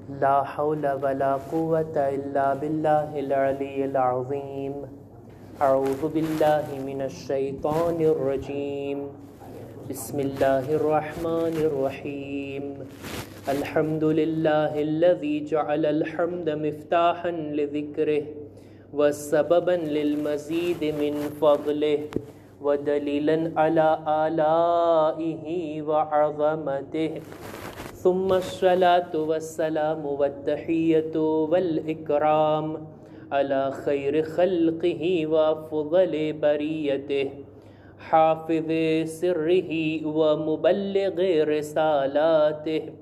ला हौला वला कुव्वता इल्ला बिल्लाहिल अलिय्यिल अज़ीम। अऊज़ु बिल्लाहि मिनश शैतानिर रजीम। बिस्मिल्लाहिर रहमानिर रहीम। अल्हम्दुलिल्लाहिल्लज़ी जअलल हम्द मिफ्ताहन लिज़िक्रिहि व सबबन लिल मज़ीद मिन फ़ज़लिहि व दलीलन अला आलाइहि व अज़मतिहि। सुम्मस्सलातु वस्सलामु वत्तहिय्यतु वल इकराम अला खैरि खल्क़िहि व अफ़ज़लि बरियतिहि हाफ़िज़ि सिर्रिहि व मुबल्लिग़ि रिसालातिहि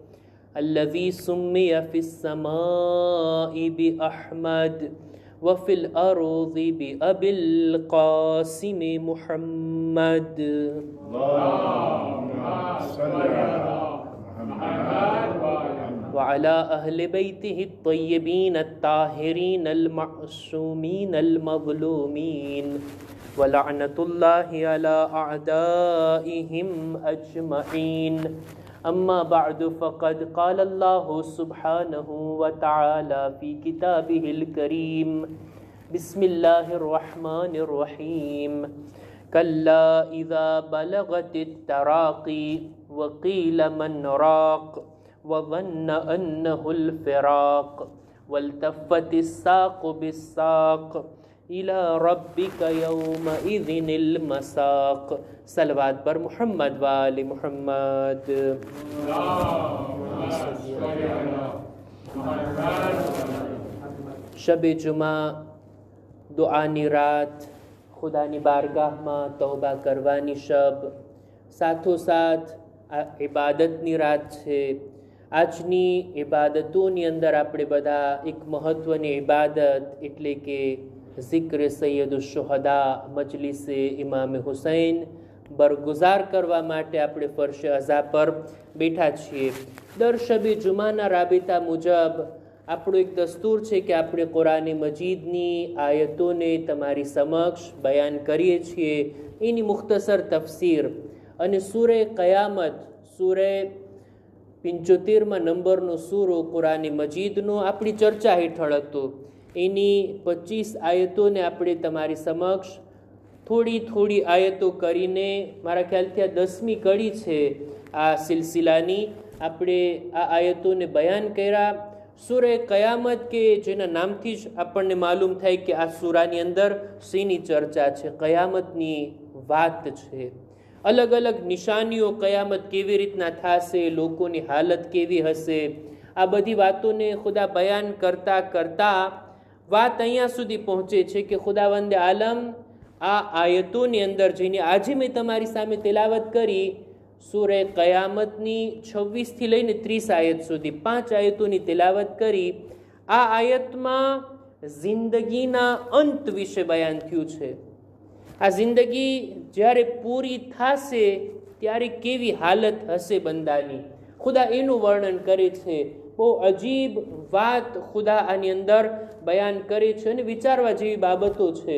अल्लज़ी सुम्मिय फ़िस्समाइ बिअहमद व फ़िल अर्ज़ि बिअबिल क़ासिम मुहम्मद। व अला अहलि बैतिहि अत्तय्यबीन अत्ताहिरीन अल-मअसूमीन अल-मज़लूमीन व लअनतुल्लाहि अला अअदाइहिम अजमईन। अम्मा बअदु फ़क़द क़ाल अल्लाहु सुब्हानहु व तआला फ़ी किताबिहिल करीम। बिस्मिल्लाहिर रहमानिर रहीम। कल्ला इज़ा बलगतित तराक़ी व क़ील मन राक़ व ज़न्न अन्नहुल फ़िराक़ वल्तफ़्फ़तिस साक़ु बिस्साक़ इला रब्बिका यौमइज़िनिल मसाक़। सलवात पर मुहम्मद व आले मुहम्मद। शबे जुमा दुआनी रात, खुदानी बारगाहમાં તૌબા કરવાની શબ, સાથોસાથ આ ઇબાદતની રાત છે। આજની ઇબાદતોની અંદર આપણે બધા એક મહત્વની ઇબાદત એટલે કે ઝિક્ર સૈયદુશ શુહદા મજલિસે ઇમામ હુસૈન બરગુજાર કરવા માટે આપણે ફરશે અઝા પર બેઠા છીએ। દર શબે જુમાના રાબિતા મુજબ આપણું એક દસ્તુર છે કે આપણે કુરાન મજીદની આયતોને તમારી સમક્ષ બયાન કરીએ છીએ, એની મુખ્તસર તફસીર અને સૂરે કયામત, સૂરે 75મા નંબરનો સૂરો કુરાન મજીદનો આપણી ચર્ચા હેઠળ હતો। એની 25 આયતોને આપણે તમારી સમક્ષ થોડી થોડી આયતો કરીને મારા ખ્યાલથી આ 10મી કડી છે આ સિલસિલાની, આપણે આ આયતોને બયાન કર્યા। સૂરે કયામત કે જેના નામથી જ આપણને માલુમ થાય કે આ સૂરાની અંદર શેની ચર્ચા છે, કયામતની વાત છે। અલગ અલગ નિશાનીઓ, કયામત કેવી રીતના થશે, લોકોની હાલત કેવી હશે, આ બધી વાતોને ખુદા બયાન કરતા કરતા વાત અહીંયા સુધી પહોંચે છે કે ખુદાવંદે આલમ આ આયતોની અંદર જઈને આજે મેં તમારી સામે તિલાવત કરી સૂરે કયામતની 26 થી લઈને 30 આયત સુધી 5 આયતોની તિલાવત કરી। આ આયતમાં જિંદગીના અંત વિશે બયાન થયું છે। આ જિંદગી જ્યારે પૂરી થશે ત્યારે કેવી હાલત હશે બંદાની, ખુદા એનું વર્ણન કરે છે। બહુ અજીબ વાત ખુદા આની અંદર બયાન કરે છે અને વિચારવા જેવી બાબતો છે।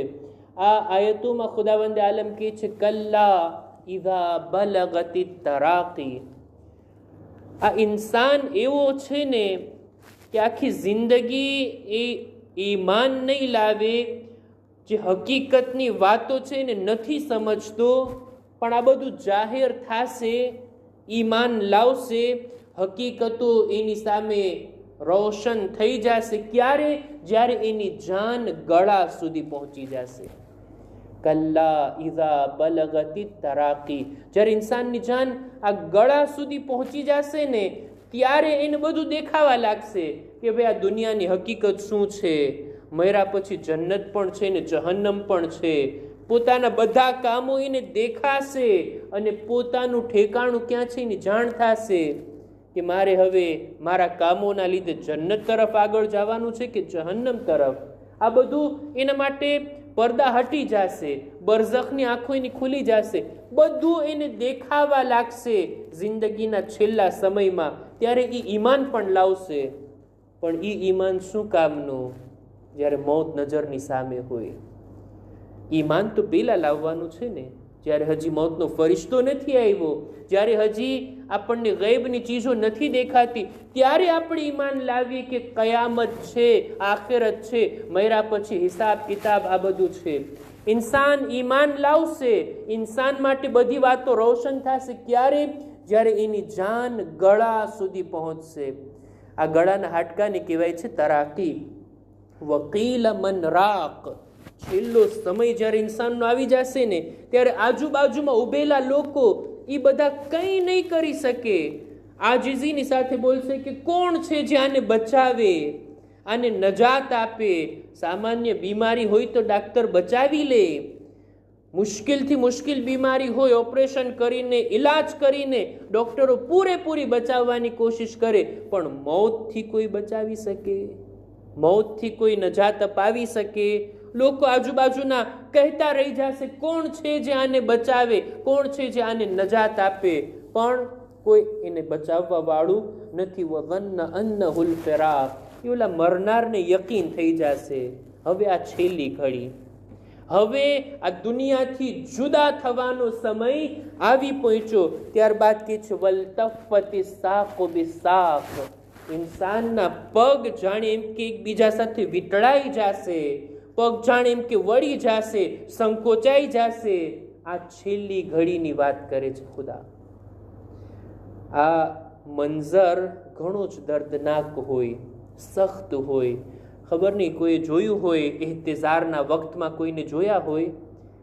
આ આયતોમાં ખુદાવંદે આલમ કહે છે કલ્લા ઇઝા બલગતિત તરાકી। આ ઇન્સાન એવો છે ને કે આખી જિંદગી એ ઈમાન નહીં લાવે, જે હકીકતની વાતો છે ને નથી સમજતો, પણ આ બધું જાહેર થશે, ઈમાન લાવશે, હકીકતો એની સામે રોશન થઈ જશે। ક્યારે? જ્યારે એની જાન ગળા સુધી પહોંચી જશે। કલ્લા ઇઝા બલગતિત તરાકી, જ્યારે ઇન્સાનની જાન આ ગળા સુધી પહોંચી જશે ને ત્યારે એને બધું દેખાવા લાગશે કે ભાઈ આ દુનિયાની હકીકત શું છે, મર્યા પછી જન્નત પણ છે ને જહન્નમ પણ છે। પોતાના બધા કામો એને દેખાશે અને પોતાનું ઠેકાણું ક્યાં છે એની જાણ થશે કે મારે હવે મારા કામોના લીધે જન્નત તરફ આગળ જવાનું છે કે જહન્નમ તરફ। આ બધું એના માટે પડદા હટી જશે, બરઝખની આંખો એની ખુલી જશે, બધું એને દેખાવા લાગશે જિંદગીના છેલ્લા સમયમાં। ત્યારે એ ઈમાન પણ લાવશે, પણ એ ઈમાન શું કામનું જ્યારે મૌત નજરની સામે હોય। ઈમાન તો પેલા લાવવાનું છે ને, જ્યારે હજી મોતનો ફરિશ્તો નથી આવ્યો, જ્યારે હજી આપણને ગૈબની ચીજો નથી દેખાતી, ત્યારે આપણે ઈમાન લાવીએ કે કયામત છે, આખિરત છે, મર્યા પછી હિસાબ કિતાબ આ બધું છે. ઇન્સાન ઈમાન લાવશે, ઇન્સાન માટે બધી વાતો રોશન થશે. ક્યારે? જ્યારે એની જાન ગળા સુધી પહોંચશે. આ ગળાના હાડકાને કહેવાય છે તરાકી. વકીલ મન રાક. છેલ્લો સમય જ્યારે ઇન્સાનનો આવી જશે ને, ત્યારે આજુબાજુમાં ઉભેલા લોકો એ બધા કંઈ નહીં કરી શકે. આજીઝીની સાથે બોલશે કે કોણ છે જે આને બચાવે, આને નજાત આપે. સામાન્ય બીમારી હોય તો ડાક્ટર બચાવી લે, મુશ્કેલથી મુશ્કેલ બીમારી હોય ઓપરેશન કરીને ઈલાજ કરીને ડોક્ટરો પૂરેપૂરી બચાવવાની કોશિશ કરે, પણ મોતથી કોઈ બચાવી શકે? મોતથી કોઈ નજાત અપાવી શકે? લોકો આજુબાજુના કહેતા રહી જશે કોણ છે જે આને બચાવે, કોણ છે જે આને નજાત આપે, પણ કોઈ એને બચાવવા વાળું નથી. વઝન્ન અન્નહુલ ફિરાક. એ ઓલા મરનારને યકીન થઈ જશે હવે આ છેલ્લી ઘડી, હવે આ દુનિયાથી જુદા થવાનો સમય આવી પહોંચ્યો. ત્યારબાદ કે છે વલતફતી સાકો બિસાક. ઇન્સાનના પગ જાણે એમ કે એકબીજા સાથે વીંટળાઈ જશે, પગ જાણે એમ કે વળી જશે, સંકોચાઈ જશે. આ છેલ્લી ઘડીની વાત કરે છે ખુદા. આ મંઝર ઘણો જ દર્દનાક હોય, સખ્ત હોય. ખબર નહીં કોઈ જોયું હોય, ઇહ્તિઝારના વખતમાં કોઈને જોયા હોય,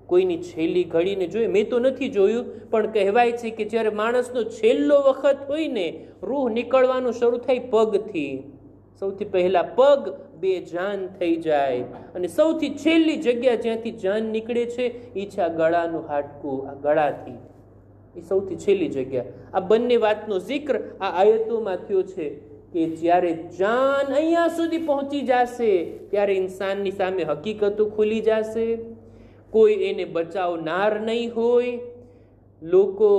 કોઈની છેલ્લી ઘડીને જોઈ? મેં તો નથી જોયું, પણ કહેવાય છે કે જ્યારે માણસનો છેલ્લો વખત હોય ને, રૂહ નીકળવાનું શરૂ થાય પગથી. સૌથી પહેલા પગ બેજાન થઈ જાય, અને સૌથી છેલ્લી જગ્યા જ્યાંથી જાન નીકળે છે એ છે આ ગળાનું હાડકું. આ ગળાથી એ સૌથી છેલ્લી જગ્યા. આ બંને વાતનો જિક્ર આ આયતોમાં થયો છે કે જ્યારે જાન અહીંયા સુધી પહોંચી જશે ત્યારે ઇન્સાનની સામે હકીકતો ખુલી જશે. કોઈ એને બચાવનાર નહીં હોય, લોકો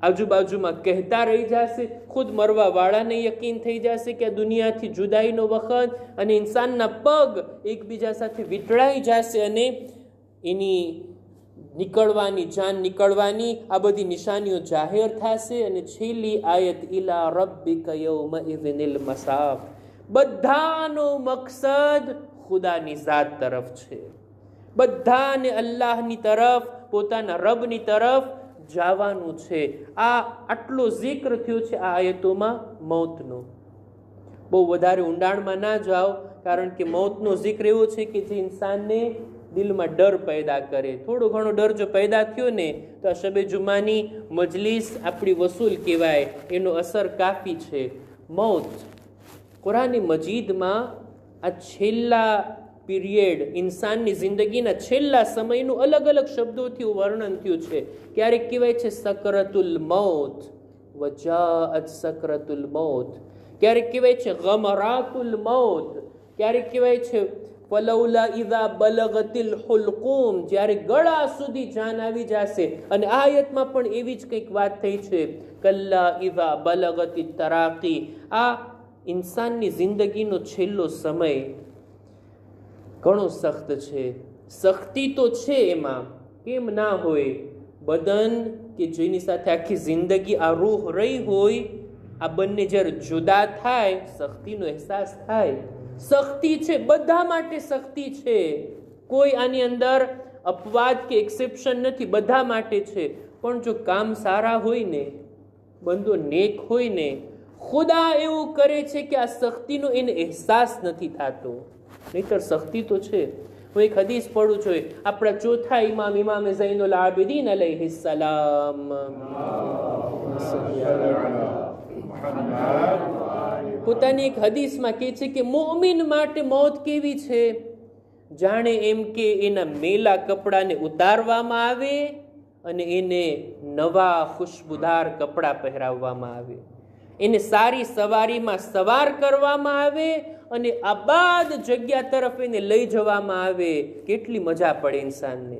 આજુબાજુમાં કહેતા રહી જશે, ખુદ મરવા વાળાને યકીન થઈ જશે કે આ દુનિયાથી જુદાઈનો વખત, અને ઇન્સાનના પગ એકબીજા સાથે વીંટળાઈ જશે, અને એની નીકળવાની, જાન નીકળવાની આ બધી નિશાનીઓ જાહેર થશે. અને છેલ્લી આયત ઇલા રબ્બિકા યૌમઇઝિનિલ મસાક. બધાનો મકસદ ખુદાની ઝાત તરફ છે, બધાને અલ્લાહની તરફ, પોતાના રબની તરફ જવાનું છે. આ આટલો જિક્ર થયો છે આ આયતોમાં મૌતનો. બહુ વધારે ઊંડાણમાં ના જાઓ, કારણ કે મૌતનો જિક્ર એવો છે કે જે ઇન્સાનને દિલમાં ડર પેદા કરે. થોડો ઘણો ડર જો પેદા થયો ને તો આ શબે જુમાની મજલિસ આપણી વસૂલ કહેવાય, એનો અસર કાફી છે. મૌત કુરાન મજીદમાં આ છેલ્લા પીરિયડ, ઇન્સાનની જિંદગીના છેલ્લા સમયનું અલગ અલગ શબ્દોથી વર્ણન થયું છે. ક્યારેક કહેવાય છે સકરતુલ મૌત, વજાઅત સકરતુલ મૌત. ક્યારેક કહેવાય છે ગમરાતુલ મૌત. ક્યારેક કહેવાય છે ફલૌલા ઇઝા બલગતિલ હુલકુમ, જ્યારે ગળા સુધી જાન આવી જશે. અને આ આયતમાં પણ એવી જ કંઈક વાત થઈ છે, કલ્લા ઇઝા બલગતિ તરાકી. આ ઇન્સાનની જિંદગીનો છેલ્લો સમય ઘણો સખ્ત છે. સખ્તી તો છે એમાં, કેમ ના હોય? બદન કે જેની સાથે આખી જિંદગી આ રૂહ રહી હોય, આ બંને જ્યારે જુદા થાય સખ્તીનો અહેસાસ થાય. સખ્તી છે, બધા માટે સખ્તી છે. કોઈ આની અંદર અપવાદ કે એક્સેપ્શન નથી, બધા માટે છે. પણ જો કામ સારા હોય ને, બંદો નેક હોય ને, ખુદા એવું કરે છે કે આ સખ્તીનો એને અહેસાસ નથી થતો. નહીતર સખ્તી તો છે. હું એક હદીસ પડું છું, આપણા ચોથા ઇમામ ઇમામ ઝૈનુલ આબિદીન અલૈહિસ સલામ પોતાની એક હદીસમાં કહે છે કે મોમિન માટે મોત કેવી છે? જાણે એમ કે એના મેલા કપડાને ઉતારવામાં આવે અને એને નવા ખુશ્બુદાર કપડાં પહેરાવવામાં આવે, એને સારી સવારીમાં સવાર કરવામાં આવે અને આબાદ જગ્યા તરફ એને લઈ જવામાં આવે. કેટલી મજા પડે ઇન્સાનને.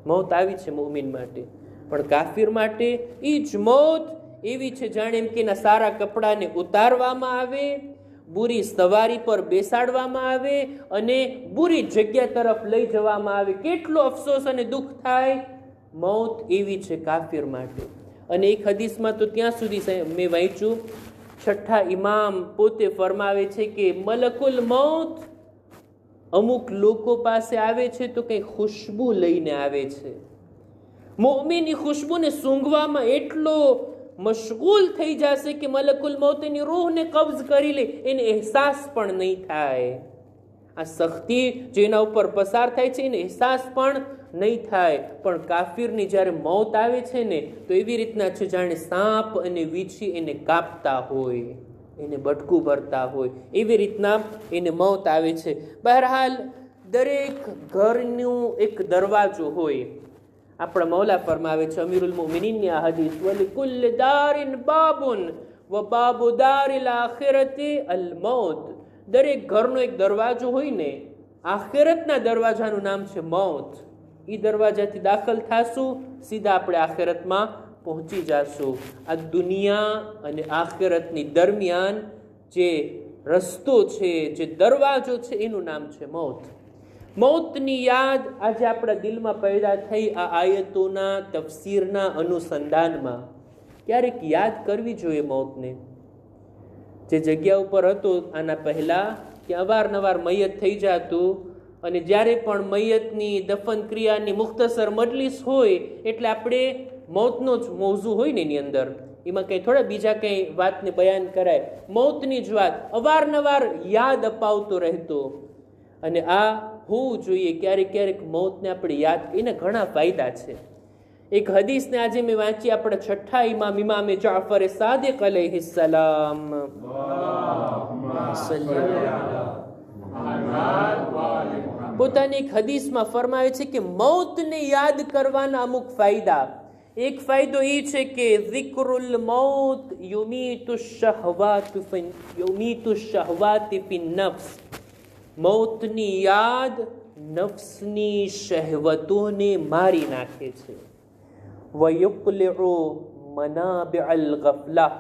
મૌત આવી છે મોમિન માટે. પણ કાફિર માટે એ જ મૌત એવી છે જાણે એમ કે એના સારા કપડાને ઉતારવામાં આવે, બુરી સવારી પર બેસાડવામાં આવે અને બુરી જગ્યા તરફ લઈ જવામાં આવે. કેટલો અફસોસ અને દુઃખ થાય મૌત એવી છે કાફિર માટે. અને એક હદીસમાં તો ત્યાં સુધી મેં વાંચ્યું, છઠ્ઠા ઇમામ પોતે ફરમાવે છે કે મલકુલ મૌત અમુક લોકો પાસે આવે છે તો કંઈ ખુશ્બુ લઈને આવે છે. મોમીની ખુશ્બુને સૂંઘવામાં એટલો મશગુલ થઈ જશે કે મલકુલ મૌત એની રૂહને કબ્જ કરી લે, એને અહેસાસ પણ નહીં થાય. આ સખ્તી જેના ઉપર પસાર થાય છે એને અહેસાસ પણ નહીં થાય. પણ કાફિરની જ્યારે મૌત આવે છે ને તો એવી રીતના છે જાણે સાપ અને વીછી એને કાપતા હોય, એને બટકું ભરતા હોય, એવી રીતના એને મૌત આવે છે. બહરહાલ દરેક ઘરનું એક દરવાજો હોય. આપણા મૌલા ફરમાવે છે અમીરુલ મોમિનીનની આ હદીસ, વલિકુલ્લિ દારિન બાબુન વ બાબુ દારિલ આખિરતિ અલ મૌત. દરેક ઘરનો એક દરવાજો હોય ને, આખિરતના દરવાજાનું નામ છે મૌત. એ દરવાજાથી દાખલ થાશું, સીધા આપણે આખિરતમાં પહોંચી જશું. આ દુનિયા અને આખિરતની દરમિયાન જે રસ્તો છે, જે દરવાજો છે, એનું નામ છે મૌત. મૌતની યાદ આજે આપણા દિલમાં પેદા થઈ આ આયતોના તફસીરના અનુસંધાનમાં. ક્યારેક યાદ કરવી જોઈએ મૌતને. જે જગ્યા ઉપર હતો આના પહેલા કે અવારનવાર મૈયત થઈ જતું, અને જ્યારે પણ મૈયતની દફન ક્રિયાની મુખ્તસર મજલિસ હોય એટલે આપણે મૌતનો જ મૌઝુ હોય ને એની અંદર, એમાં કંઈ થોડા બીજા કંઈ વાતને બયાન કરાય. મૌતની જ વાત અવારનવાર યાદ અપાવતો રહેતો. અને આ હોવું જોઈએ ક્યારેક ક્યારેક મૌતને આપણે યાદ, એના ઘણા ફાયદા છે. એક હદીસને આજે મેં વાંચી, આપણા છઠ્ઠા ઇમામ ઇમામે જાફર સાદિક અલૈહિસ્સલામ પોતાની એક હદીસમાં ફરમાવે છે કે મૌતને યાદ કરવાના અમુક ફાયદા. એક ફાયદો એ છે કે ઝિક્રુલ મૌત યુમીતુ શહવાતિ ફિન નફ્સ. મૌતની યાદ નફ્સની શહેવતોને મારી નાખે છે. વયુકલિઉ મનાબિઅલ ગફલા.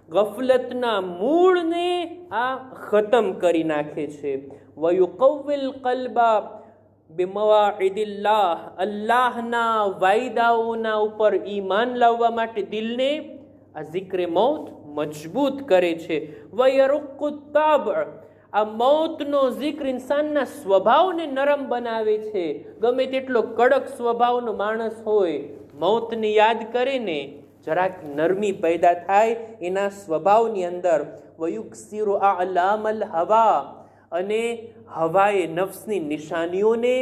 ગફલતના મૂળને આ ખતમ કરી નાખે છે. વયુકવ્વિલ કલ્બા બિમવાઇદિલ્લાહ. અલ્લાહના વાયદાઓના ઉપર ઈમાન લાવવા માટે દિલને આ ઝિક્રે મૌત મજબૂત કરે છે. વયરુક્કુ તાબ. આ મૌતનો ઝિક્ર ઇન્સાનના સ્વભાવને નરમ બનાવે છે. ગમે તેટલો કડક સ્વભાવનો માણસ હોય, મૌતને યાદ કરે ને જરાક નરમી પેદા થાય એના સ્વભાવની અંદર. વયુક્સિરુ અલામલ હવા. અને હવાએ નફ્સની નિશાનીઓને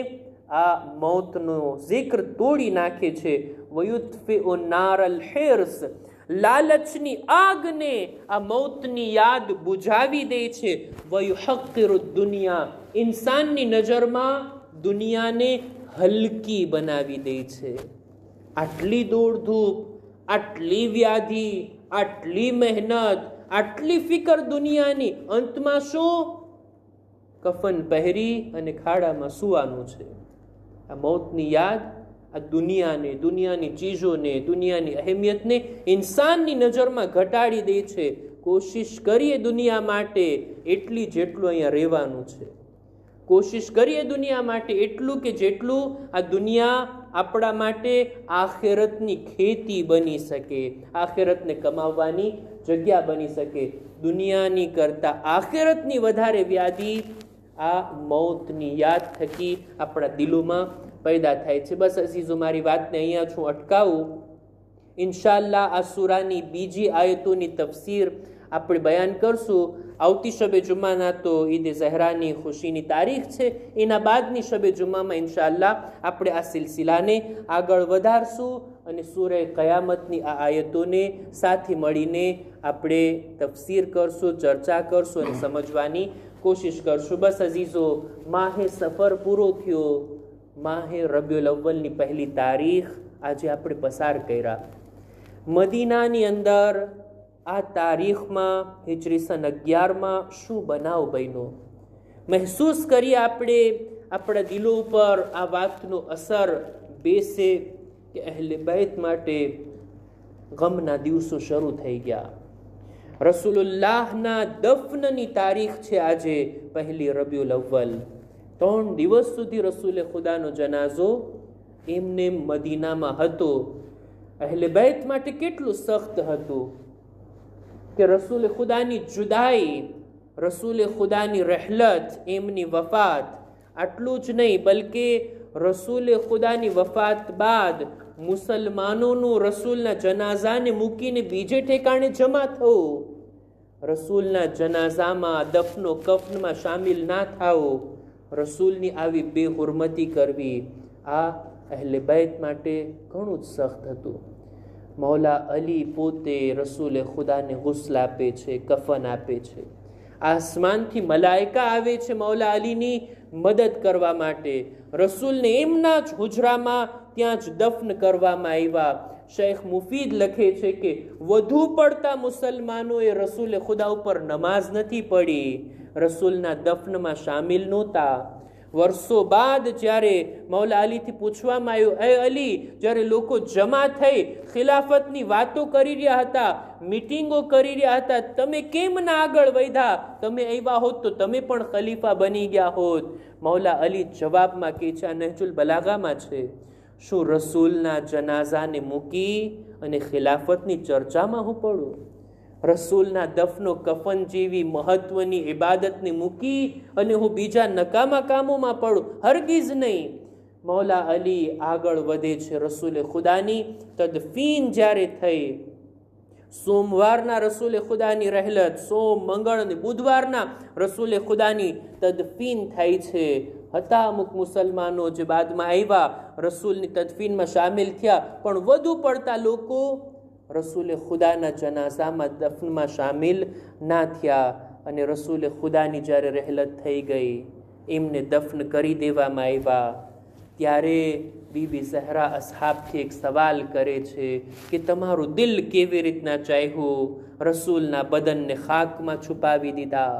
આ મૌતનો ઝિક્ર તોડી નાખે છે. વયુત્ફિઉ નારલ હિર્સ. લાલચની આગને આ મૌતની યાદ બુઝાવી દે છે. વયુહક્કિરુ દુનિયા. ઇન્સાનની નજરમાં દુનિયાને હલકી બનાવી દે છે. આટલી દોડધૂપ, આટલી વ્યાધિ, આટલી મહેનત, આટલી ફિકર દુનિયાની, અંતમાં શું? કફન પહેરી અને ખાડામાં સુવાનું છે. આ મૌતની યાદ આ દુનિયાને, દુનિયાની ચીજોને, દુનિયાની અહેમિયતને ઇન્સાનની નજરમાં ઘટાડી દે છે. કોશિશ કરીએ દુનિયા માટે એટલી જેટલું અહીંયા રહેવાનું છે. કોશિશ કરીએ દુનિયા માટે એટલું કે જેટલું આ દુનિયા આપણા માટે આખિરતની ખેતી બની શકે, આખિરતને કમાવવાની જગ્યા બની શકે. દુનિયાની કરતા આખિરતની વધારે વ્યાધિ આ મૌતની યાદ થકી આપણા દિલોમાં પેદા થાય છે. બસ અઝીઝો, મારી વાતને અહીંયા છું અટકાવું. ઇન્શાઅલ્લાહ આ સૂરાની બીજી આયતોની તફસીર આપણે બયાન કરશું. આવતી શબે જુમ્માના તો ઈદ ઝહરાની ખુશીની તારીખ છે. એના બાદની શબે જુમ્મામાં ઇન્શાઅલ્લાહ આપણે આ સિલસિલાને આગળ વધારશું અને સૂરે કયામતની આ આયતોને સાથે મળીને આપણે તફસીર કરશું, ચર્ચા કરશું અને સમજવાની કોશિશ કરશું. બસ અઝીઝો, માહે સફર પૂરો થયો. માહે રબીઉલ અવ્વલની પહેલી તારીખ આજે આપણે પસાર કર્યા. મદીનાની અંદર આ તારીખમાં હિજરી સન 11માં શું બનાવ બન્યો મહેસૂસ કરીએ આપણે. આપણા દિલો ઉપર આ વાતનો અસર બેસે કે અહેલે બૈત માટે ગમના દિવસો શરૂ થઈ ગયા. રસૂલુલ્લાહના દફનની તારીખ છે આજે પહેલી રબીઉલ અવ્વલ. 3 દિવસ સુધી રસૂલે ખુદાનો જનાઝો એમને મદીનામાં હતો, અહેલે બેત માટે કેટલું સખ્ત હતું કે રસૂલ ખુદાની જુદાઈ, રસૂલ ખુદાની રહેલત, એમની વફાત, આટલું જ નહીં બલકે રસૂલ ખુદાની વફાત બાદ મુસલમાનોનું રસૂલના જનાઝાને મૂકીને બીજે ઠેકાણે જમા થવું, રસૂલના જનાઝામાં દફનો કફનમાં શામિલ ના થાઓ, રસૂલની આવી બેહુરમતી કરવી, આ અહેલે બેત માટે ઘણું જ સખ્ત હતું. મૌલા અલી પોતે રસૂલ ખુદાને ગુસ્લ આપે છે, કફન આપે છે. આસમાનથી મલાઈકા આવે છે મૌલા અલીની મદદ કરવા માટે. રસૂલને એમના જ હુજરામાં ત્યાં જ દફન કરવામાં આવ્યા. શેખ મુફીદ લખે છે કે વધુ પડતા મુસલમાનોએ રસૂલ ખુદા ઉપર નમાઝ નથી પડી, રસૂલના દફનમાં શામિલ નહોતા. વર્ષો બાદ જ્યારે મૌલા અલીથી પૂછવામાં આવ્યું, એ અલી, જ્યારે લોકો જમા થઈ ખિલાફતની વાતો કરી રહ્યા હતા, મીટિંગો કરી રહ્યા હતા, તમે કેમ ના આગળ વધ્યા? તમે આવ્યા હોત તો તમે પણ ખલીફા બની ગયા હોત. મૌલા અલી જવાબમાં કહે છે, આ નહજુલ બલાગામાં છે, શું રસૂલના જનાઝાને મૂકી અને ખિલાફતની ચર્ચામાં હું પડું? રસૂલના દફનો કફન જેવી મહત્વની ઇબાદતને મૂકી અને હું બીજા નકામા કામોમાં પડું? હરગીઝ નહીં. મૌલા અલી આગળ વધે છે. રસૂલ ખુદાની તદફીન જ્યારે થઈ, સોમવારના રસૂલ ખુદાની રહેલત, સોમ, મંગળ અને બુધવારના રસૂલ ખુદાની તદફીન થાય છે. હતા અમુક મુસલમાનો જે બાદમાં આવ્યા, રસૂલની તદફીનમાં શામિલ થયા, પણ વધુ પડતા લોકો રસૂલ ખુદાના જનાઝામાં દફનમાં શામિલ ના થયા. અને રસૂલ ખુદાની જ્યારે રહેલત થઈ ગઈ, એમને દફન કરી દેવામાં આવ્યા, ત્યારે બીબી ઝહરા અસહાબથી એક સવાલ કરે છે કે તમારું દિલ કેવી રીતના ચાહ્યું? રસૂલના બદનને ખાકમાં છુપાવી દીધા,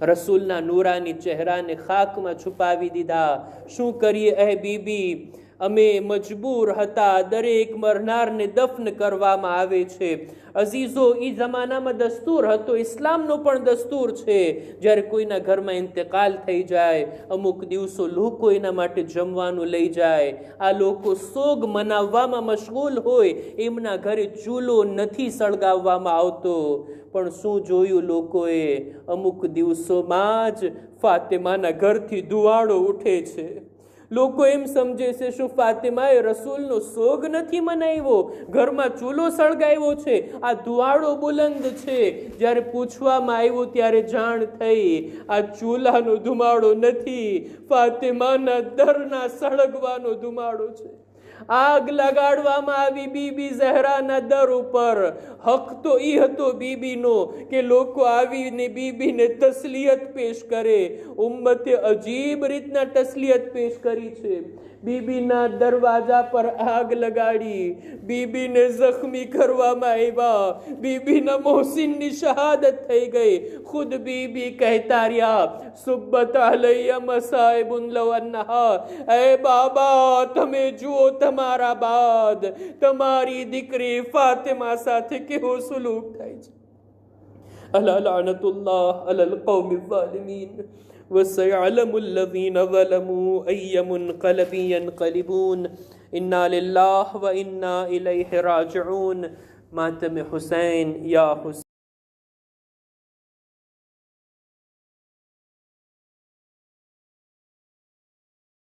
રસૂલના નૂરાની ચહેરાને ખાકમાં છુપાવી દીધા. શું કરીએ એ બીબી, અમે મજબૂર હતા, દરેક મરનારને દફન કરવામાં આવે છે. અઝીઝો, એ જમાનામાં દસ્તુર હતો, ઇસ્લામનો પણ દસ્તુર છે, જ્યારે કોઈના ઘરમાં ઇંતકાલ થઈ જાય, અમુક દિવસો લોકો એના માટે જમવાનું લઈ જાય. આ લોકો સોગ મનાવવામાં મશગુલ હોય, એમના ઘરે ચૂલો નથી સળગાવવામાં આવતો. પણ શું જોયું લોકોએ? અમુક દિવસોમાં જ ફાતિમાના ઘરથી ધુવાડો ઉઠે છે. લોકો એમ સમજે છે શું ફાતિમાએ રસૂલનો સોગ નથી મનાવ્યો, ઘરમાં ચૂલો સળગાવ્યો છે, આ ધુવાડો બુલંદ છે. જ્યારે પૂછવામાં આવ્યું ત્યારે જાણ થઈ, આ ચૂલાનો ધુમાડો નથી, ફાતિમાના દરના સળગવાનો ધુમાડો છે. આગ લગાડવામાં આવી બીબી ઝહરાના દર ઉપર. હક તો એ હતો બીબીનો કે લોકો આવીને બીબીને તસલિયત પેશ કરે. ઉમ્મતે અજીબ રીતના તસલિયત પેશ કરી છે. બીબીના દરવાજા પર આગ લગાડી, બીબીને જખ્મી કરવામાં આવ્યા, બીબીના મોહસિનની શહાદત થઈ ગઈ. ખુદ બીબી કહેતા રહ્યા, સુબ્બત અલૈયા મસાઇબુન લવ અન્નહા, એ બાબા, તમે જુઓ તમારા બાદ તમારી દીકરી ફાતિમા સાથે કેવો સુલૂક થાય છે. અલા લઅનતુલ્લાહ અલલ કૌમિ ઝાલિમીન وسيعلم الذين ظلموا أي منقلب ينقلبون إنا لله وإنا إليه راجعون. ماتم حسين يا حسين.